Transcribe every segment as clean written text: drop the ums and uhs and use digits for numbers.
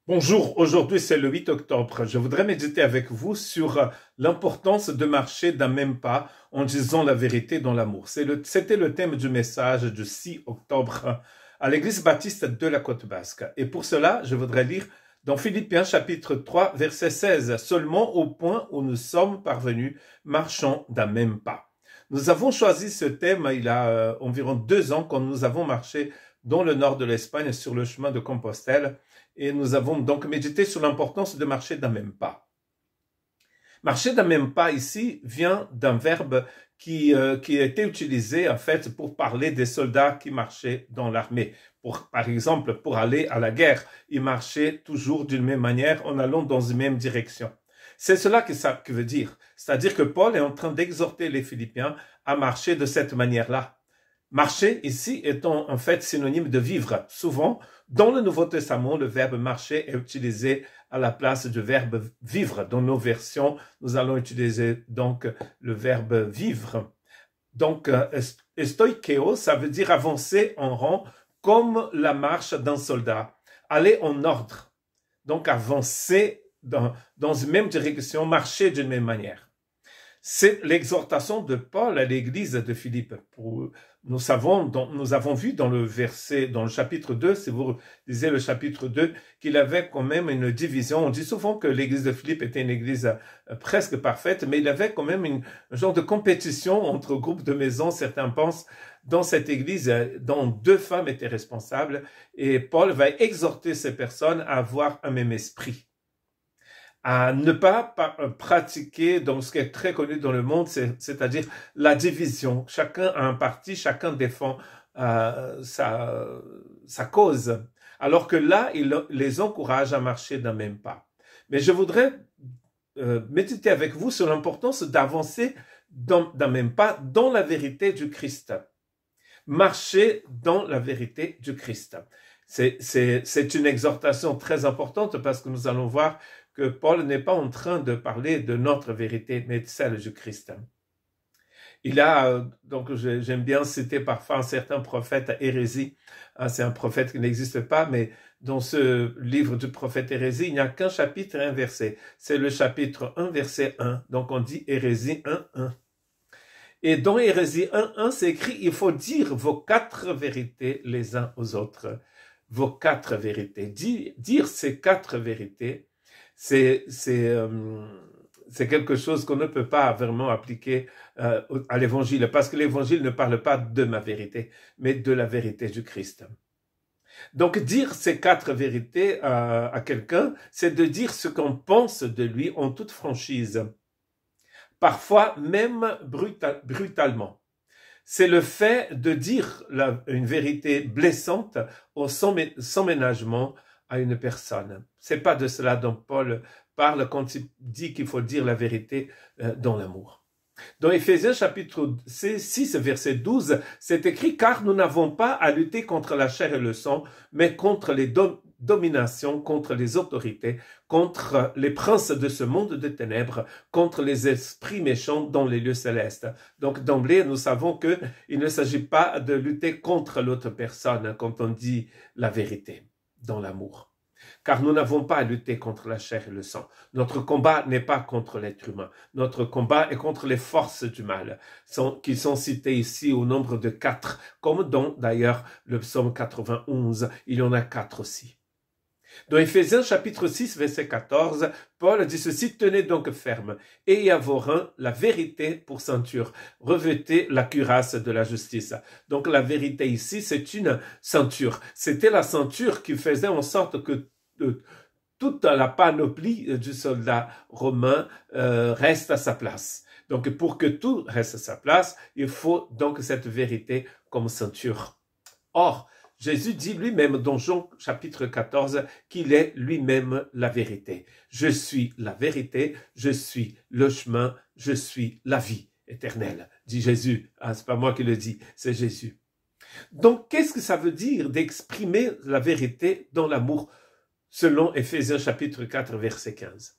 Bonjour, aujourd'hui c'est le 8 octobre. Je voudrais méditer avec vous sur l'importance de marcher d'un même pas en disant la vérité dans l'amour. C'était le thème du message du 6 octobre à l'église baptiste de la Côte Basque. Et pour cela, je voudrais lire dans Philippiens chapitre 3, verset 16, seulement au point où nous sommes parvenus, marchons d'un même pas. Nous avons choisi ce thème il y a environ 2 ans quand nous avons marché dans le nord de l'Espagne sur le chemin de Compostelle. Et nous avons donc médité sur l'importance de marcher d'un même pas. Marcher d'un même pas ici vient d'un verbe qui a été utilisé en fait pour parler des soldats qui marchaient dans l'armée. Par exemple, pour aller à la guerre, ils marchaient toujours d'une même manière en allant dans une même direction. C'est cela que ça veut dire. C'est-à-dire que Paul est en train d'exhorter les Philippiens à marcher de cette manière-là. Marcher ici étant en fait synonyme de vivre. Souvent, dans le Nouveau Testament, le verbe marcher est utilisé à la place du verbe vivre. Dans nos versions, nous allons utiliser donc le verbe vivre. Donc, stoikeo, ça veut dire avancer en rang comme la marche d'un soldat. Aller en ordre. Donc, avancer dans une même direction, marcher d'une même manière. C'est l'exhortation de Paul à l'église de Philippe. Nous avons vu dans le chapitre 2, si vous lisez le chapitre 2, qu'il avait quand même une division. On dit souvent que l'église de Philippe était une église presque parfaite, mais il avait quand même un genre de compétition entre groupes de maisons. Certains pensent dans cette église dont 2 femmes étaient responsables, et Paul va exhorter ces personnes à avoir un même esprit, à ne pas pratiquer donc ce qui est très connu dans le monde, c'est-à-dire la division. Chacun a un parti, chacun défend sa cause. Alors que là, il les encourage à marcher d'un même pas. Mais je voudrais méditer avec vous sur l'importance d'avancer d'un même pas dans la vérité du Christ. Marcher dans la vérité du Christ. C'est une exhortation très importante parce que nous allons voir que Paul n'est pas en train de parler de notre vérité, mais de celle du Christ. Il a, donc j'aime bien citer parfois un certain prophète hérésie. C'est un prophète qui n'existe pas, mais dans ce livre du prophète hérésie, il n'y a qu'un chapitre et un verset. C'est le chapitre 1, verset 1. Donc on dit hérésie 1, 1. Et dans hérésie 1, 1, c'est écrit, il faut dire vos 4 vérités les uns aux autres. Vos 4 vérités. Dire ces 4 vérités, c'est quelque chose qu'on ne peut pas vraiment appliquer à l'évangile, parce que l'évangile ne parle pas de ma vérité, mais de la vérité du Christ. Donc dire ces 4 vérités à quelqu'un, c'est de dire ce qu'on pense de lui en toute franchise, parfois même brutalement. C'est le fait de dire une vérité blessante sans ménagement à une personne. C'est pas de cela dont Paul parle quand il dit qu'il faut dire la vérité dans l'amour. Dans Éphésiens chapitre 6, verset 12, c'est écrit « Car nous n'avons pas à lutter contre la chair et le sang, mais contre les dominations, contre les autorités, contre les princes de ce monde de ténèbres, contre les esprits méchants dans les lieux célestes. » Donc d'emblée, nous savons qu'il ne s'agit pas de lutter contre l'autre personne quand on dit la vérité dans l'amour. Car nous n'avons pas à lutter contre la chair et le sang. Notre combat n'est pas contre l'être humain. Notre combat est contre les forces du mal, qui sont citées ici au nombre de 4, comme dans d'ailleurs le psaume 91. Il y en a 4 aussi. Dans Éphésiens chapitre 6, verset 14, Paul dit ceci, tenez donc ferme, ayez à vos reins la vérité pour ceinture, revêtez la cuirasse de la justice. Donc la vérité ici, c'est une ceinture. C'était la ceinture qui faisait en sorte que toute la panoplie du soldat romain reste à sa place. Donc pour que tout reste à sa place, il faut donc cette vérité comme ceinture. Or, Jésus dit lui-même dans Jean chapitre 14 qu'il est lui-même la vérité. Je suis la vérité, je suis le chemin, je suis la vie éternelle, dit Jésus. Ah, c'est pas moi qui le dis, c'est Jésus. Donc, qu'est-ce que ça veut dire d'exprimer la vérité dans l'amour, selon Éphésiens chapitre 4, verset 15?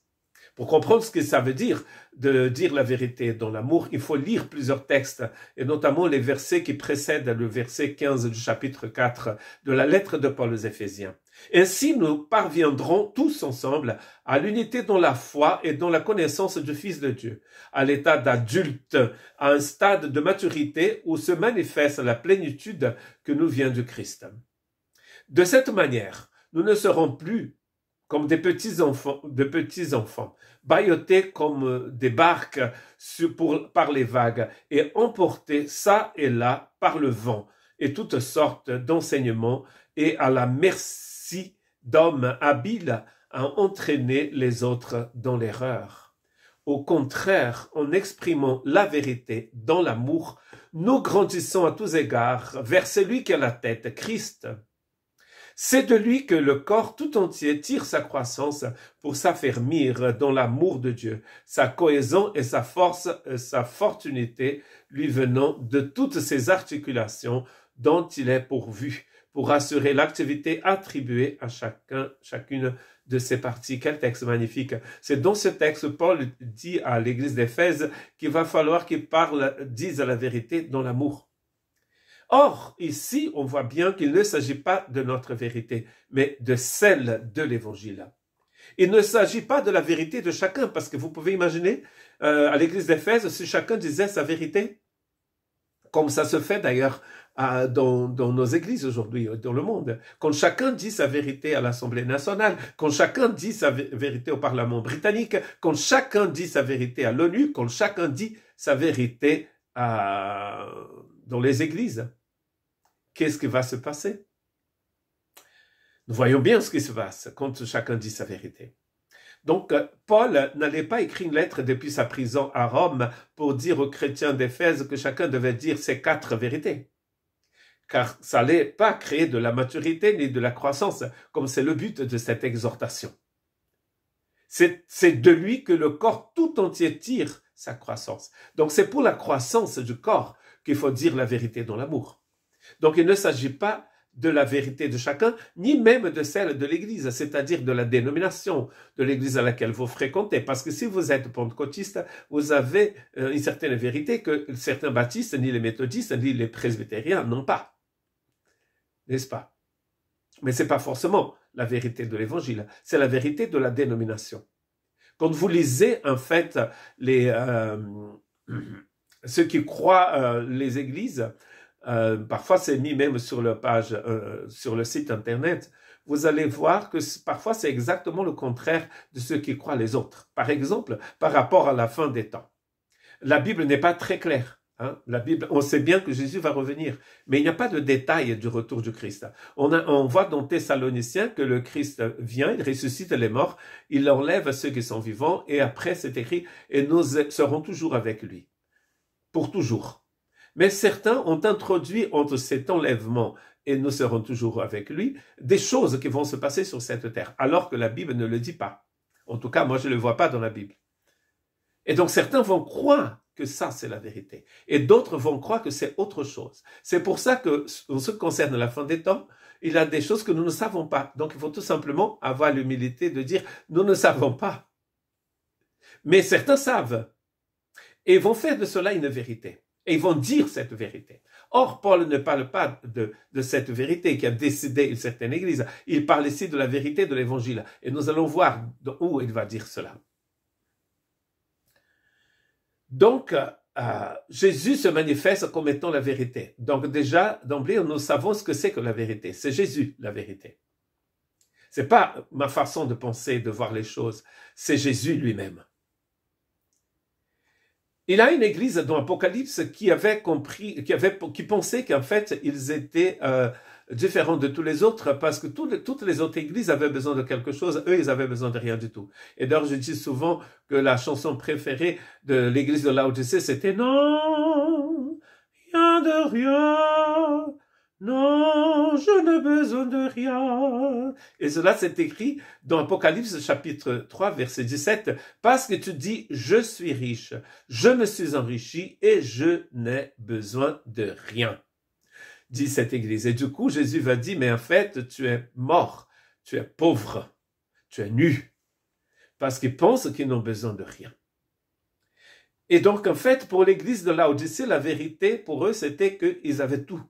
Pour comprendre ce que ça veut dire de dire la vérité dans l'amour, il faut lire plusieurs textes, et notamment les versets qui précèdent le verset 15 du chapitre 4 de la lettre de Paul aux Éphésiens. Ainsi, nous parviendrons tous ensemble à l'unité dans la foi et dans la connaissance du Fils de Dieu, à l'état d'adulte, à un stade de maturité où se manifeste la plénitude que nous vient du Christ. De cette manière, nous ne serons plus comme des petits-enfants, bâillotés comme des barques par les vagues et emportés çà et là par le vent et toutes sortes d'enseignements et à la merci d'hommes habiles à entraîner les autres dans l'erreur. Au contraire, en exprimant la vérité dans l'amour, nous grandissons à tous égards vers celui qui a la tête, Christ. C'est de lui que le corps tout entier tire sa croissance pour s'affermir dans l'amour de Dieu, sa cohésion et sa force, sa forte unité lui venant de toutes ses articulations dont il est pourvu, pour assurer l'activité attribuée à chacune de ses parties. Quel texte magnifique! C'est dans ce texte, Paul dit à l'église d'Éphèse qu'il va falloir qu'il dise la vérité dans l'amour. Or, ici, on voit bien qu'il ne s'agit pas de notre vérité, mais de celle de l'Évangile. Il ne s'agit pas de la vérité de chacun, parce que vous pouvez imaginer, à l'église d'Éphèse, si chacun disait sa vérité, comme ça se fait d'ailleurs dans nos églises aujourd'hui, dans le monde. Quand chacun dit sa vérité à l'Assemblée nationale, quand chacun dit sa vérité au Parlement britannique, quand chacun dit sa vérité à l'ONU, quand chacun dit sa vérité dans les églises, qu'est-ce qui va se passer? Nous voyons bien ce qui se passe quand chacun dit sa vérité. Donc, Paul n'allait pas écrire une lettre depuis sa prison à Rome pour dire aux chrétiens d'Éphèse que chacun devait dire ses 4 vérités. Car ça n'allait pas créer de la maturité ni de la croissance, comme c'est le but de cette exhortation. C'est de lui que le corps tout entier tire sa croissance. Donc, c'est pour la croissance du corps qu'il faut dire la vérité dans l'amour. Donc, il ne s'agit pas de la vérité de chacun, ni même de celle de l'Église, c'est-à-dire de la dénomination de l'Église à laquelle vous fréquentez. Parce que si vous êtes pentecôtiste, vous avez une certaine vérité que certains baptistes, ni les méthodistes, ni les presbytériens n'ont pas. N'est-ce pas? Mais ce n'est pas forcément la vérité de l'Évangile, c'est la vérité de la dénomination. Quand vous lisez, en fait, ceux qui croient les églises, parfois c'est mis même sur la page, sur le site internet, vous allez voir que parfois c'est exactement le contraire de ceux qui croient les autres. Par exemple, par rapport à la fin des temps. La Bible n'est pas très claire. Hein? La Bible, on sait bien que Jésus va revenir, mais il n'y a pas de détail du retour du Christ. On voit dans Thessaloniciens que le Christ vient, il ressuscite les morts, il enlève ceux qui sont vivants, et après c'est écrit, et nous serons toujours avec lui. Pour toujours. Mais certains ont introduit entre cet enlèvement et nous serons toujours avec lui, des choses qui vont se passer sur cette terre, alors que la Bible ne le dit pas. En tout cas, moi je ne le vois pas dans la Bible. Et donc certains vont croire que ça c'est la vérité, et d'autres vont croire que c'est autre chose. C'est pour ça que, en ce qui concerne la fin des temps, il y a des choses que nous ne savons pas. Donc il faut tout simplement avoir l'humilité de dire, nous ne savons pas. Mais certains savent, et vont faire de cela une vérité. Et ils vont dire cette vérité. Or, Paul ne parle pas de cette vérité qui a décidé une certaine église. Il parle ici de la vérité de l'évangile. Et nous allons voir où il va dire cela. Donc, Jésus se manifeste comme étant la vérité. Donc déjà, d'emblée, nous savons ce que c'est que la vérité. C'est Jésus, la vérité. C'est pas ma façon de penser, de voir les choses. C'est Jésus lui-même. Il y a une église dans l'Apocalypse qui avait compris, qui pensait qu'en fait, ils étaient différents de tous les autres parce que toutes les autres églises avaient besoin de quelque chose, eux, ils avaient besoin de rien du tout. Et d'ailleurs, je dis souvent que la chanson préférée de l'église de Laodicée, c'était « Non, rien de rien, non, je n'ai besoin de rien. » Et cela, c'est écrit dans Apocalypse chapitre 3, verset 17, « Parce que tu dis, je suis riche, je me suis enrichi et je n'ai besoin de rien. » dit cette église. Et du coup, Jésus va dire, mais en fait, tu es mort, tu es pauvre, tu es nu. Parce qu'ils pensent qu'ils n'ont besoin de rien. Et donc, en fait, pour l'église de Laodicée, la vérité, pour eux, c'était qu'ils avaient tout.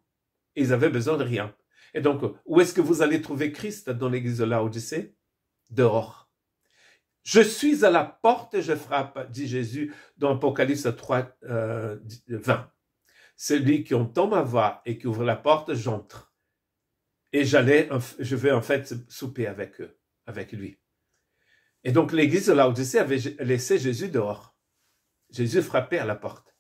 Ils avaient besoin de rien. Et donc, où est-ce que vous allez trouver Christ dans l'église de Laodicée? Dehors. Je suis à la porte et je frappe, dit Jésus dans Apocalypse 3, 20. Celui qui entend ma voix et qui ouvre la porte, j'entre. Et je vais en fait souper avec eux, avec lui. Et donc l'église de Laodicée avait laissé Jésus dehors. Jésus frappait à la porte.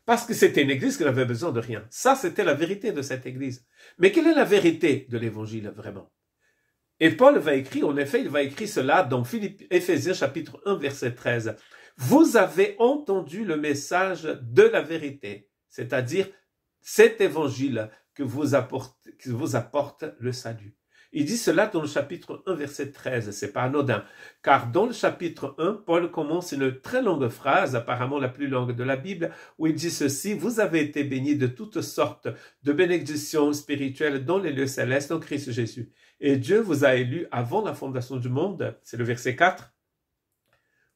Parce que c'était une église qui n'avait besoin de rien. Ça, c'était la vérité de cette église. Mais quelle est la vérité de l'évangile vraiment? Et Paul va écrire, en effet, il va écrire cela dans Éphésiens chapitre 1, verset 13. Vous avez entendu le message de la vérité, c'est-à-dire cet évangile que vous apporte le salut. Il dit cela dans le chapitre 1, verset 13, c'est pas anodin. Car dans le chapitre 1, Paul commence une très longue phrase, apparemment la plus longue de la Bible, où il dit ceci, vous avez été bénis de toutes sortes de bénédictions spirituelles dans les lieux célestes en Christ Jésus. Et Dieu vous a élus avant la fondation du monde, c'est le verset 4,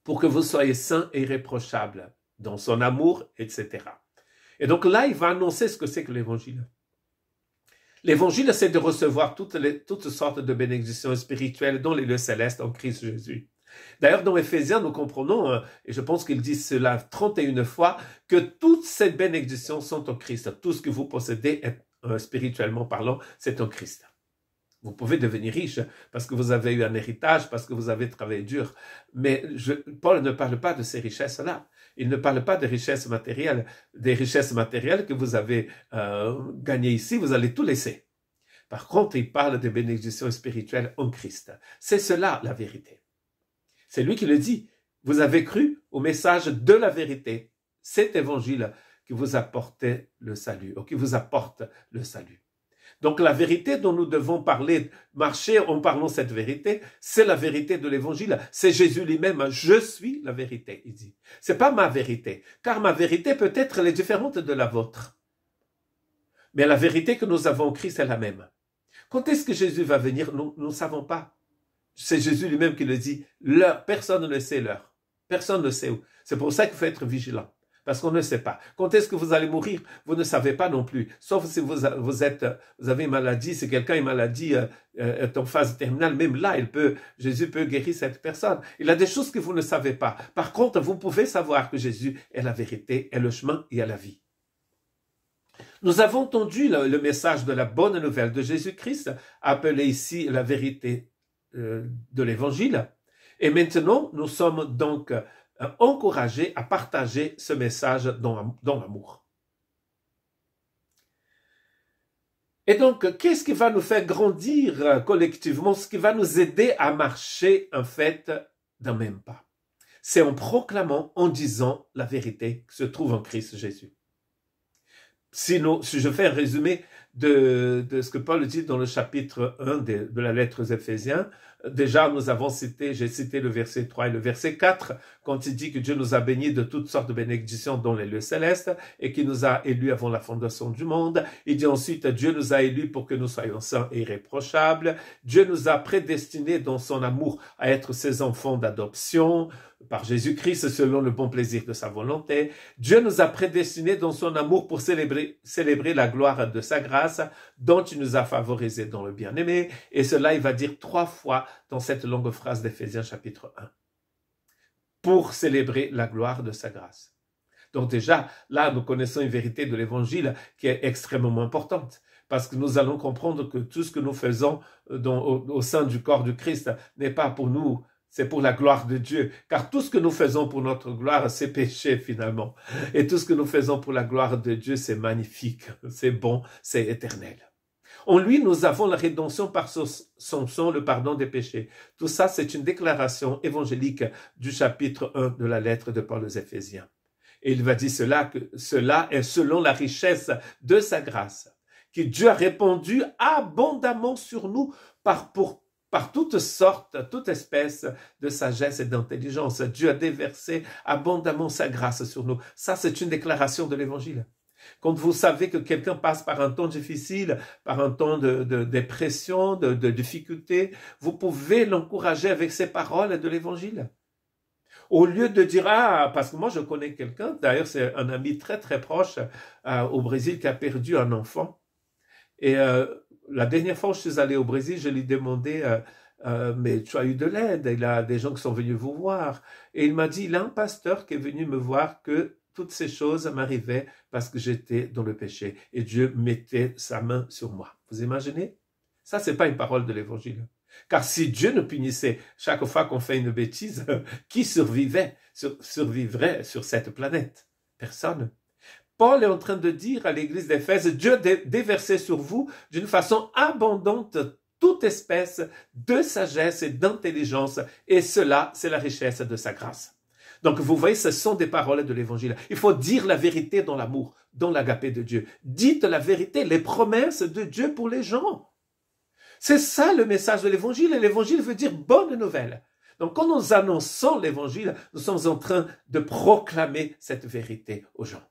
pour que vous soyez saints et irréprochables dans son amour, etc. Et donc là, il va annoncer ce que c'est que l'évangile. L'évangile, c'est de recevoir toutes sortes de bénédictions spirituelles dans les lieux célestes en Christ Jésus. D'ailleurs, dans Éphésiens, nous comprenons, et je pense qu'il dit cela 31 fois, que toutes ces bénédictions sont en Christ. Tout ce que vous possédez, spirituellement parlant, c'est en Christ. Vous pouvez devenir riche parce que vous avez eu un héritage, parce que vous avez travaillé dur. Mais Paul ne parle pas de ces richesses-là. Il ne parle pas des richesses matérielles que vous avez gagnées ici, vous allez tout laisser. Par contre, il parle des bénédictions spirituelles en Christ. C'est cela la vérité. C'est lui qui le dit. Vous avez cru au message de la vérité, cet évangile qui vous apportait le salut, ou qui vous apporte le salut. Donc la vérité dont nous devons parler, marcher en parlant cette vérité, c'est la vérité de l'évangile. C'est Jésus lui-même. Je suis la vérité, il dit. C'est pas ma vérité, car ma vérité peut-être elle est différente de la vôtre. Mais la vérité que nous avons en Christ est la même. Quand est-ce que Jésus va venir? Nous ne savons pas. C'est Jésus lui-même qui le dit. L'heure, personne ne le sait l'heure. Personne ne sait où. C'est pour ça qu'il faut être vigilant. Parce qu'on ne sait pas. Quand est-ce que vous allez mourir? Vous ne savez pas non plus. Sauf si vous avez une maladie, si quelqu'un est maladie, est en phase terminale, même là, Jésus peut guérir cette personne. Il y a des choses que vous ne savez pas. Par contre, vous pouvez savoir que Jésus est la vérité, est le chemin et est la vie. Nous avons entendu le message de la bonne nouvelle de Jésus-Christ, appelé ici la vérité de l'évangile. Et maintenant, nous sommes donc encouragés à partager ce message dans l'amour. Et donc, qu'est-ce qui va nous faire grandir collectivement, ce qui va nous aider à marcher en fait d'un même pas? C'est en proclamant, en disant la vérité qui se trouve en Christ Jésus. Si je fais un résumé de ce que Paul dit dans le chapitre 1 de la lettre aux Éphésiens, déjà j'ai cité le verset 3 et le verset 4, quand il dit que Dieu nous a bénis de toutes sortes de bénédictions dans les lieux célestes et qu'il nous a élus avant la fondation du monde. Il dit ensuite, Dieu nous a élus pour que nous soyons saints et irréprochables. Dieu nous a prédestinés dans son amour à être ses enfants d'adoption, par Jésus-Christ selon le bon plaisir de sa volonté. Dieu nous a prédestinés dans son amour pour célébrer la gloire de sa grâce dont il nous a favorisés dans le bien-aimé. Et cela, il va dire 3 fois dans cette longue phrase d'Éphésiens chapitre 1. Pour célébrer la gloire de sa grâce. Donc déjà, là, nous connaissons une vérité de l'évangile qui est extrêmement importante. Parce que nous allons comprendre que tout ce que nous faisons au sein du corps du Christ n'est pas pour nous, c'est pour la gloire de Dieu. Car tout ce que nous faisons pour notre gloire, c'est péché finalement. Et tout ce que nous faisons pour la gloire de Dieu, c'est magnifique, c'est bon, c'est éternel. En lui, nous avons la rédemption par son sang, le pardon des péchés. Tout ça, c'est une déclaration évangélique du chapitre 1 de la lettre de Paul aux Éphésiens. Et il va dire que cela est selon la richesse de sa grâce, que Dieu a répandu abondamment sur nous par toutes sortes, toute espèce de sagesse et d'intelligence. Dieu a déversé abondamment sa grâce sur nous. Ça, c'est une déclaration de l'évangile. Quand vous savez que quelqu'un passe par un temps difficile, par un temps de dépression, de difficulté, vous pouvez l'encourager avec ces paroles de l'évangile. Au lieu de dire, parce que moi je connais quelqu'un, d'ailleurs c'est un ami très très proche au Brésil qui a perdu un enfant. Et la dernière fois où je suis allé au Brésil, je lui demandais, mais tu as eu de l'aide, il y a des gens qui sont venus vous voir. Et il m'a dit, il y a un pasteur qui est venu me voir que toutes ces choses m'arrivaient parce que j'étais dans le péché. Et Dieu mettait sa main sur moi. Vous imaginez? Ça, c'est pas une parole de l'évangile. Car si Dieu nous punissait chaque fois qu'on fait une bêtise, qui survivrait sur cette planète? Personne. Paul est en train de dire à l'église d'Éphèse, Dieu déversait sur vous d'une façon abondante toute espèce de sagesse et d'intelligence, et cela, c'est la richesse de sa grâce. Donc, vous voyez, ce sont des paroles de l'évangile. Il faut dire la vérité dans l'amour, dans l'agapé de Dieu. Dites la vérité, les promesses de Dieu pour les gens. C'est ça le message de l'évangile, et l'évangile veut dire bonne nouvelle. Donc, quand nous annonçons l'évangile, nous sommes en train de proclamer cette vérité aux gens.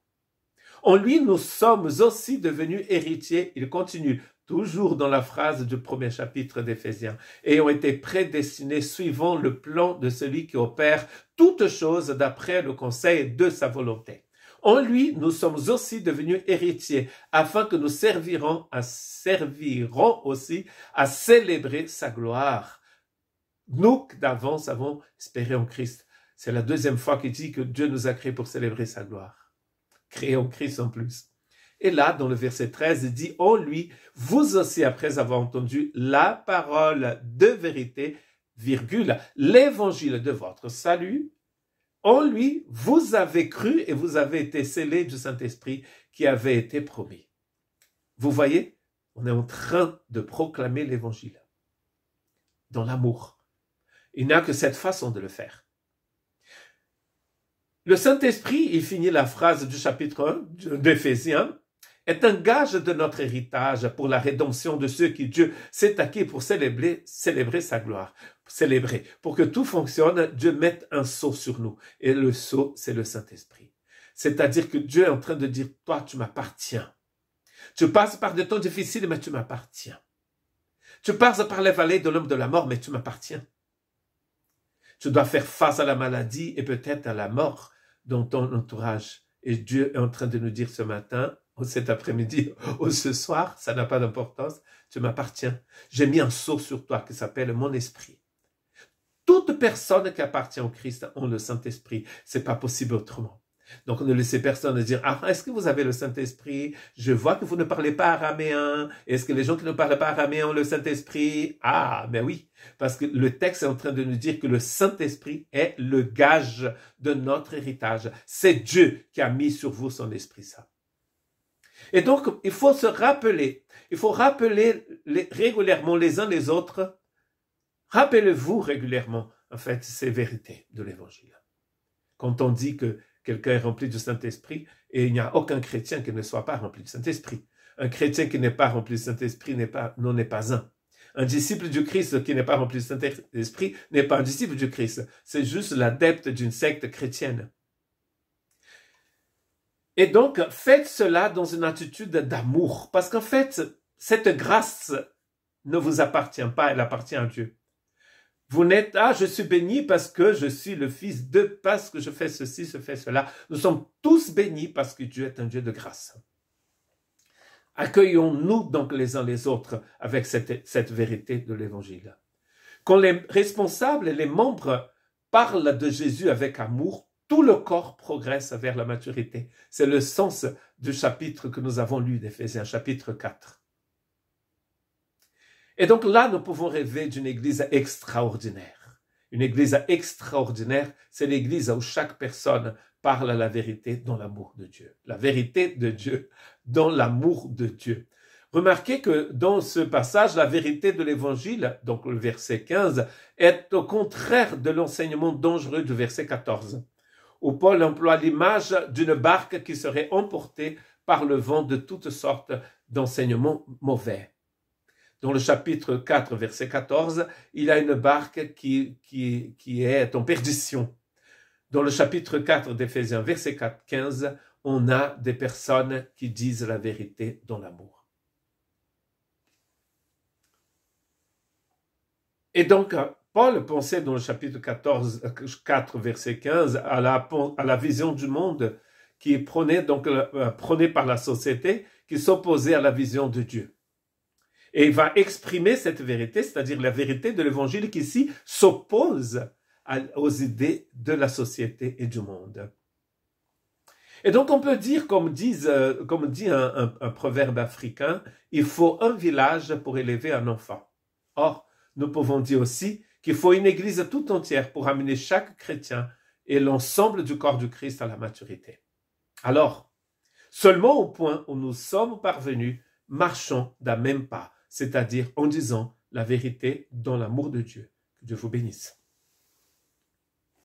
En lui, nous sommes aussi devenus héritiers, il continue, toujours dans la phrase du premier chapitre d'Éphésiens, et ont été prédestinés suivant le plan de celui qui opère toutes choses d'après le conseil de sa volonté. En lui, nous sommes aussi devenus héritiers, afin que nous servirons aussi à célébrer sa gloire. Nous, d'avance, avons espéré en Christ. C'est la deuxième fois qu'il dit que Dieu nous a créés pour célébrer sa gloire. Créé en Christ en plus. Et là, dans le verset 13, il dit, en lui, vous aussi, après avoir entendu la parole de vérité, virgule, l'évangile de votre salut, en lui, vous avez cru et vous avez été scellés du Saint-Esprit qui avait été promis. Vous voyez, on est en train de proclamer l'évangile dans l'amour. Il n'y a que cette façon de le faire. Le Saint-Esprit, il finit la phrase du chapitre 1 d'Éphésiens, est un gage de notre héritage pour la rédemption de ceux qui Dieu s'est acquis pour célébrer sa gloire. Pour que tout fonctionne, Dieu mette un sceau sur nous. Et le sceau, c'est le Saint-Esprit. C'est-à-dire que Dieu est en train de dire, toi, tu m'appartiens. Tu passes par des temps difficiles, mais tu m'appartiens. Tu passes par les vallées de l'homme de la mort, mais tu m'appartiens. Tu dois faire face à la maladie et peut-être à la mort dans ton entourage. Et Dieu est en train de nous dire ce matin, ou cet après-midi, ou ce soir, ça n'a pas d'importance, tu m'appartiens. J'ai mis un sceau sur toi qui s'appelle mon esprit. Toute personne qui appartient au Christ ont le Saint-Esprit. C'est pas possible autrement. Donc, ne laissez personne dire, ah, est-ce que vous avez le Saint-Esprit? Je vois que vous ne parlez pas araméen. Est-ce que les gens qui ne parlent pas araméen ont le Saint-Esprit? Ah, ben oui. Parce que le texte est en train de nous dire que le Saint-Esprit est le gage de notre héritage. C'est Dieu qui a mis sur vous son Esprit Saint. Et donc, il faut se rappeler, régulièrement les uns les autres. Rappelez-vous régulièrement, en fait, ces vérités de l'Évangile. Quand on dit que quelqu'un est rempli du Saint-Esprit, et il n'y a aucun chrétien qui ne soit pas rempli du Saint-Esprit. Un chrétien qui n'est pas rempli du Saint-Esprit n'en est pas un. Un disciple du Christ qui n'est pas rempli du Saint-Esprit n'est pas un disciple du Christ. C'est juste l'adepte d'une secte chrétienne. Et donc, faites cela dans une attitude d'amour. Parce qu'en fait, cette grâce ne vous appartient pas, elle appartient à Dieu. Vous n'êtes, je suis béni parce que je suis le fils de, parce que je fais ceci, je fais cela. Nous sommes tous bénis parce que Dieu est un Dieu de grâce. Accueillons-nous donc les uns les autres avec cette vérité de l'Évangile. Quand les responsables et les membres parlent de Jésus avec amour, tout le corps progresse vers la maturité. C'est le sens du chapitre que nous avons lu d'Éphésiens, chapitre 4. Et donc là, nous pouvons rêver d'une église extraordinaire. Une église extraordinaire, c'est l'église où chaque personne parle la vérité dans l'amour de Dieu. La vérité de Dieu dans l'amour de Dieu. Remarquez que dans ce passage, la vérité de l'évangile, donc le verset 15, est au contraire de l'enseignement dangereux du verset 14, où Paul emploie l'image d'une barque qui serait emportée par le vent de toutes sortes d'enseignements mauvais. Dans le chapitre 4, verset 14, il y a une barque qui est en perdition. Dans le chapitre 4 d'Éphésiens, verset 15, on a des personnes qui disent la vérité dans l'amour. Et donc, Paul pensait dans le chapitre 4, verset 15, à la vision du monde qui est prônée par la société, qui s'opposait à la vision de Dieu. Et il va exprimer cette vérité, c'est-à-dire la vérité de l'évangile qui ici s'oppose aux idées de la société et du monde. Et donc on peut dire, comme dit un proverbe africain, il faut un village pour élever un enfant. Or, nous pouvons dire aussi qu'il faut une église tout entière pour amener chaque chrétien et l'ensemble du corps du Christ à la maturité. Alors, seulement au point où nous sommes parvenus, marchons d'un même pas, c'est-à-dire en disant la vérité dans l'amour de Dieu. Que Dieu vous bénisse.